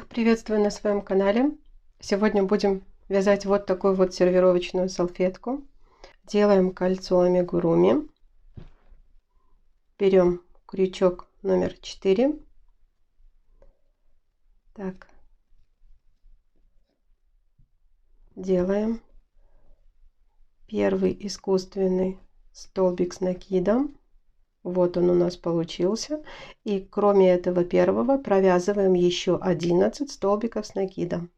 Приветствую на своем канале. Сегодня будем вязать вот такую вот сервировочную салфетку. Делаем кольцо амигуруми. Берем крючок номер 4. Так. Делаем первый искусственный столбик с накидом. Вот он у нас получился. И кроме этого первого провязываем еще 11 столбиков с накидом.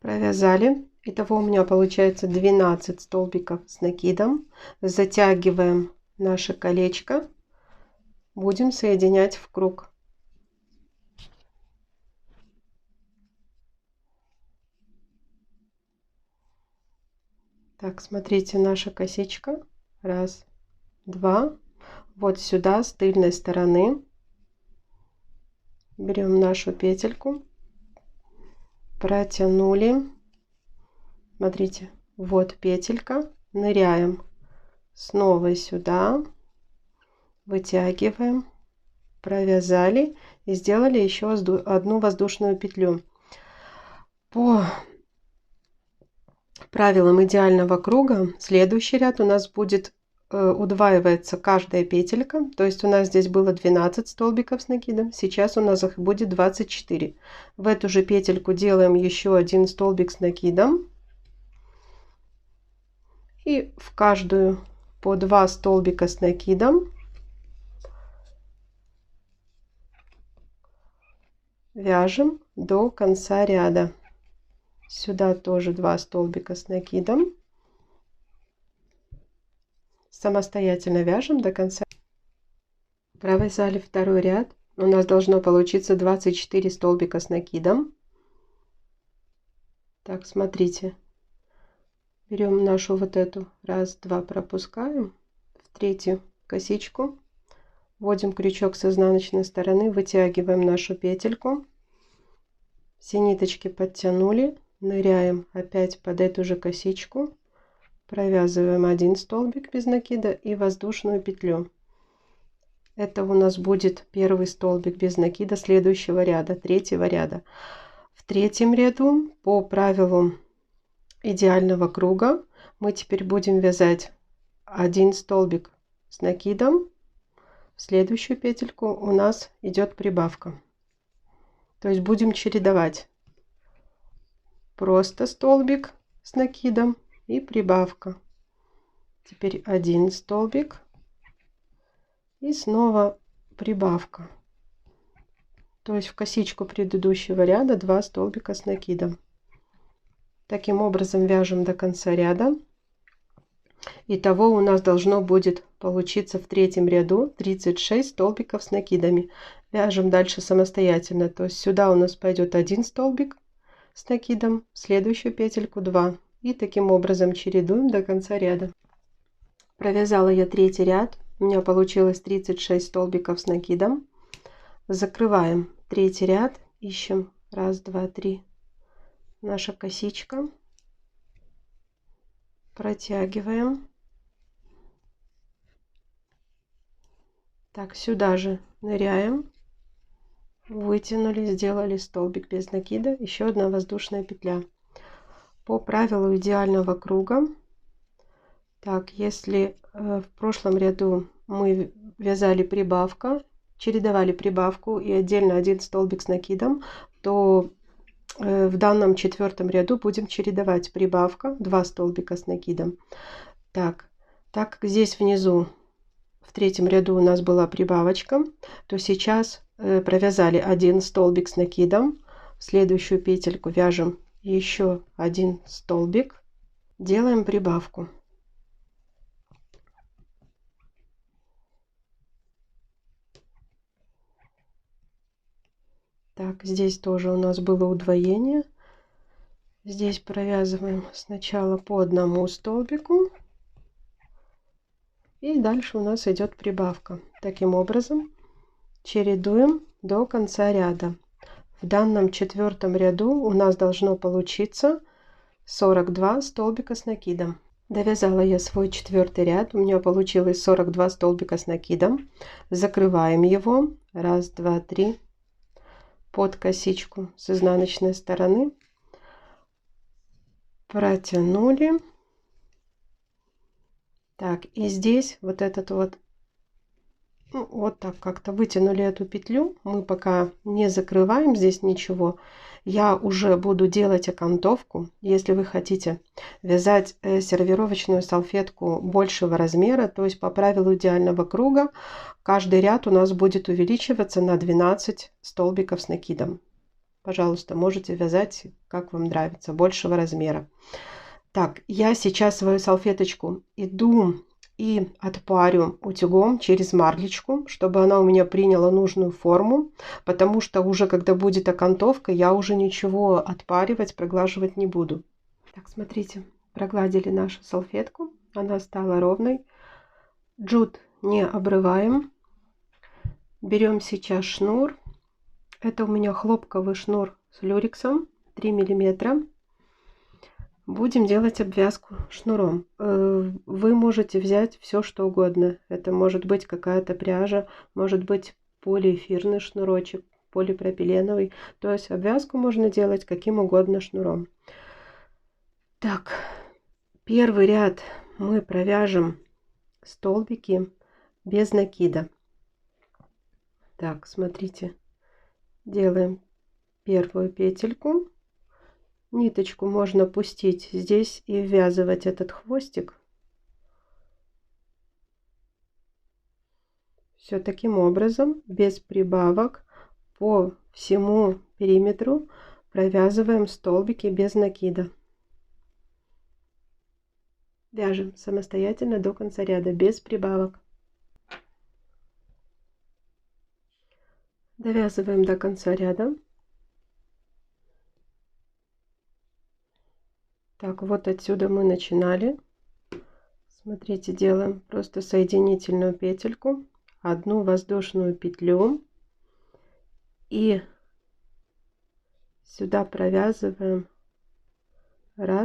Провязали. Итого у меня получается 12 столбиков с накидом. Затягиваем наше колечко. Будем соединять в круг. Так, смотрите, наша косичка. Раз, два. Вот сюда с тыльной стороны берем нашу петельку, протянули. Смотрите, вот петелька, ныряем снова сюда, вытягиваем, провязали и сделали еще одну воздушную петлю. По правилам идеального круга следующий ряд у нас будет удваивается каждая петелька, то есть у нас здесь было 12 столбиков с накидом, сейчас у нас их будет 24. В эту же петельку делаем еще один столбик с накидом. И в каждую по 2 столбика с накидом вяжем до конца ряда. Сюда тоже 2 столбика с накидом. Самостоятельно вяжем до конца. Провязали второй ряд. У нас должно получиться 24 столбика с накидом. Так, смотрите. Берем нашу вот эту, раз, два, пропускаем в третью косичку, вводим крючок с изнаночной стороны, вытягиваем нашу петельку, все ниточки подтянули, ныряем опять под эту же косичку, провязываем один столбик без накида и воздушную петлю. Это у нас будет первый столбик без накида следующего ряда, третьего ряда. В третьем ряду по правилу идеального круга мы теперь будем вязать один столбик с накидом. В следующую петельку у нас идет прибавка. То есть будем чередовать просто столбик с накидом и прибавка. Теперь один столбик и снова прибавка. То есть в косичку предыдущего ряда 2 столбика с накидом. Таким образом вяжем до конца ряда. Итого у нас должно будет получиться в третьем ряду 36 столбиков с накидами. Вяжем дальше самостоятельно. То есть сюда у нас пойдет один столбик с накидом, в следующую петельку 2. И таким образом чередуем до конца ряда. Провязала я третий ряд. У меня получилось 36 столбиков с накидом. Закрываем третий ряд. Ищем 1, 2, 3. Наша косичка, протягиваем, так сюда же ныряем, вытянули, сделали столбик без накида, еще одна воздушная петля. По правилу идеального круга, так, если в прошлом ряду мы вязали прибавка, чередовали прибавку и отдельно один столбик с накидом, то в данном четвертом ряду будем чередовать прибавка, 2 столбика с накидом. Так как здесь внизу в третьем ряду у нас была прибавочка, то сейчас провязали один столбик с накидом. В следующую петельку вяжем еще один столбик, делаем прибавку. Так, здесь тоже у нас было удвоение. Здесь провязываем сначала по одному столбику И дальше у нас идет прибавка. Таким образом чередуем до конца ряда. В данном 4-м ряду у нас должно получиться 42 столбика с накидом. Довязала я свой 4-й ряд. У меня получилось 42 столбика с накидом. Закрываем его. 1, 2, 3. Под косичку с изнаночной стороны. Протянули. Так, и здесь вот этот вот, вот так как-то вытянули эту петлю. Мы пока не закрываем здесь ничего. Я уже буду делать окантовку. Если вы хотите вязать сервировочную салфетку большего размера, то есть по правилу идеального круга, каждый ряд у нас будет увеличиваться на 12 столбиков с накидом. Пожалуйста, можете вязать, как вам нравится, большего размера. Так, я сейчас свою салфеточку иду и отпарю утюгом через марлечку, чтобы она у меня приняла нужную форму, потому что уже когда будет окантовка, я уже ничего отпаривать, проглаживать не буду. Так, смотрите, прогладили нашу салфетку, она стала ровной. Джут не обрываем. Берем сейчас шнур. Это у меня хлопковый шнур с люрексом 3 миллиметра. Будем делать обвязку шнуром. Вы можете взять все, что угодно. Это может быть какая-то пряжа, может быть полиэфирный шнурочек, полипропиленовый. То есть обвязку можно делать каким угодно шнуром. Так, первый ряд мы провяжем столбики без накида. Так, смотрите, делаем первую петельку. Ниточку можно пустить здесь и ввязывать этот хвостик. Все таким образом, без прибавок, по всему периметру провязываем столбики без накида. Вяжем самостоятельно до конца ряда, без прибавок. Довязываем до конца ряда. Так, вот отсюда мы начинали. Смотрите, делаем просто соединительную петельку, одну воздушную петлю и сюда провязываем 1,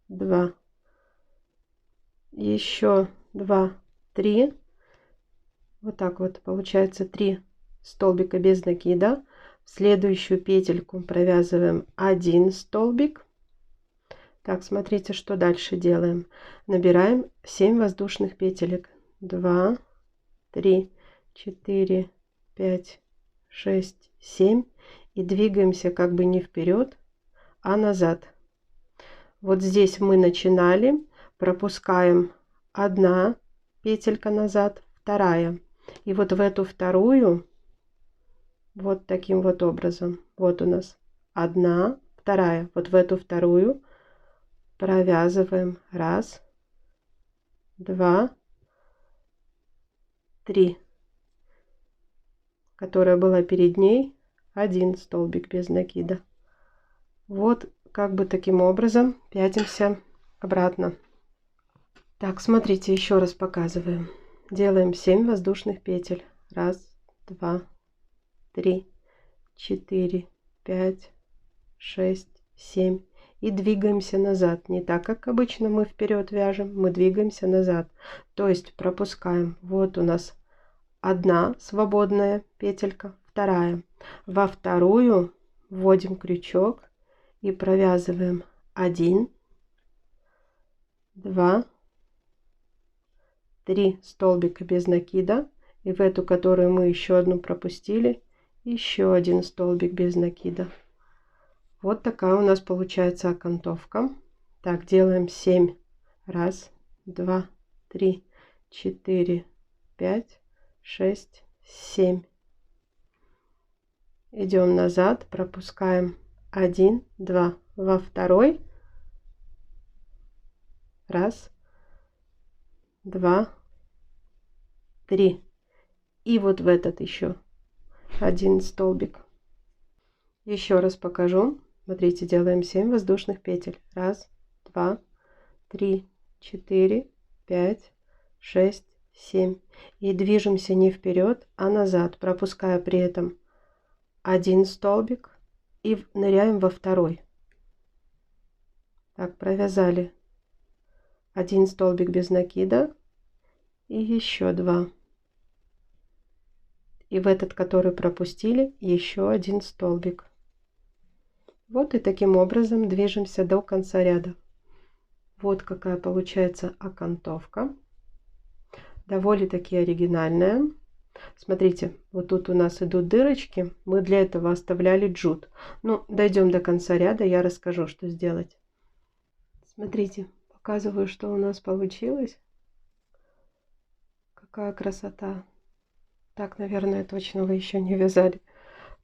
2, еще 2, 3. Вот так вот получается 3 столбика без накида. В следующую петельку провязываем 1 столбик. Так, смотрите, что дальше делаем. Набираем 7 воздушных петелек. 2, 3, 4, 5, 6, 7. И двигаемся как бы не вперед, а назад. Вот здесь мы начинали. Пропускаем 1 петелька назад, 2. И вот в эту вторую, вот таким вот образом. Вот у нас 1, 2. Вот в эту вторую провязываем 1, 2, 3, которая была перед ней, 1 столбик без накида. Вот как бы таким образом пятимся обратно. Так, смотрите, еще раз показываем. Делаем 7 воздушных петель. 1, 2, 3, 4, 5, 6, 7. И двигаемся назад. Не так, как обычно мы вперед вяжем, мы двигаемся назад. То есть пропускаем. Вот у нас 1 свободная петелька, 2. Во вторую вводим крючок и провязываем 1, 2, 3 столбика без накида. И в эту, которую мы еще одну пропустили, еще 1 столбик без накида. Вот такая у нас получается окантовка. Так, делаем 7. 1, 2, 3, 4, 5, 6, 7. Идем назад, пропускаем 1, 2. Во второй 1, 2, 3. И вот в этот еще 1 столбик. Еще раз покажу. Смотрите, делаем 7 воздушных петель. 1, 2, 3, 4, 5, 6, 7. И движемся не вперед, а назад, пропуская при этом один столбик и ныряем во второй. Так, провязали один столбик без накида и еще 2. И в этот, который пропустили, еще один столбик. Вот и таким образом движемся до конца ряда. Вот какая получается окантовка. Довольно-таки оригинальная. Смотрите, вот тут у нас идут дырочки. Мы для этого оставляли джут. Ну, дойдем до конца ряда, я расскажу, что сделать. Смотрите, показываю, что у нас получилось. Какая красота. Так, наверное, точно вы еще не вязали.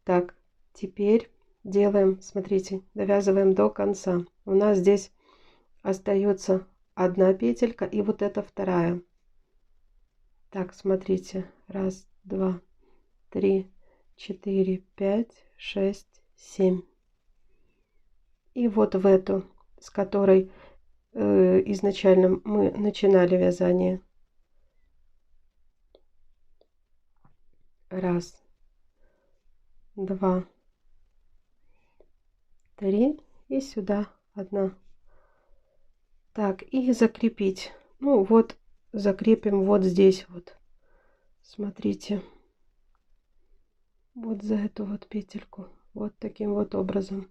Так, теперь делаем, смотрите, довязываем до конца. У нас здесь остается одна петелька и вот эта вторая. Так, смотрите, 1, 2, 3, 4, 5, 6, 7. И вот в эту, с которой изначально мы начинали вязание. 1, 2, 3 и сюда 1. Так, и закрепить. Ну вот, закрепим вот здесь вот. Смотрите. Вот за эту вот петельку. Вот таким вот образом.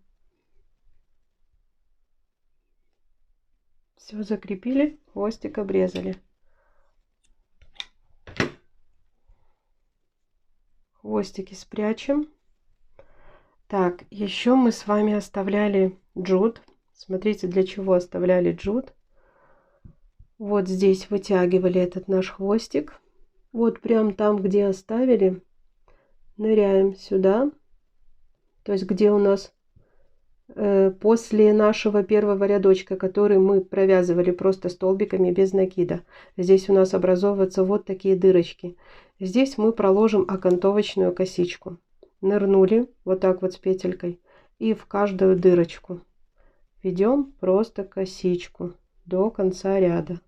Все закрепили, хвостик обрезали. Хвостики спрячем. Так, еще мы с вами оставляли джут. Смотрите, для чего оставляли джут. Вот здесь вытягивали этот наш хвостик. Вот прям там, где оставили, ныряем сюда. То есть, где у нас после нашего первого рядочка, который мы провязывали просто столбиками без накида. Здесь у нас образовываются вот такие дырочки. Здесь мы проложим окантовочную косичку. Нырнули вот так вот с петелькой и в каждую дырочку ведем просто косичку до конца ряда.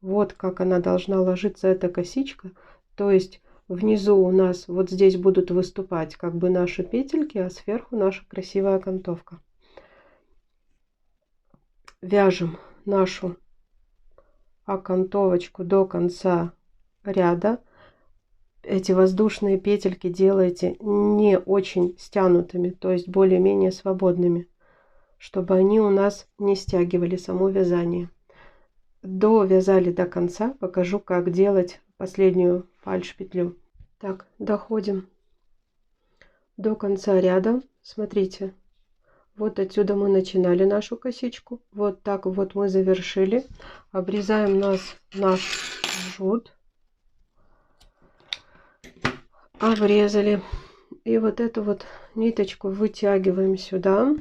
Вот как она должна ложиться, эта косичка. То есть внизу у нас вот здесь будут выступать как бы наши петельки, а сверху наша красивая окантовка. Вяжем нашу окантовочку до конца ряда. Эти воздушные петельки делайте не очень стянутыми, то есть более-менее свободными, чтобы они у нас не стягивали само вязание. Довязали до конца, покажу, как делать последнюю фальш-петлю. Так, доходим до конца ряда. Смотрите, вот отсюда мы начинали нашу косичку, вот так вот мы завершили. Обрезаем наш жгут. Обрезали. И вот эту вот ниточку вытягиваем сюда.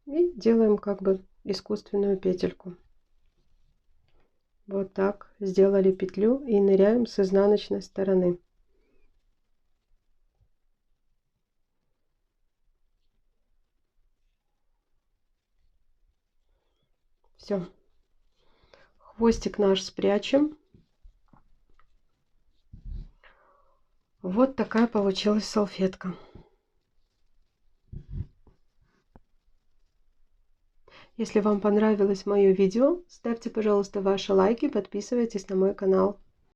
И делаем как бы искусственную петельку. Вот так сделали петлю и ныряем с изнаночной стороны. Все. Хвостик наш спрячем. Вот такая получилась салфетка. Если вам понравилось мое видео, ставьте, пожалуйста, ваши лайки, подписывайтесь на мой канал.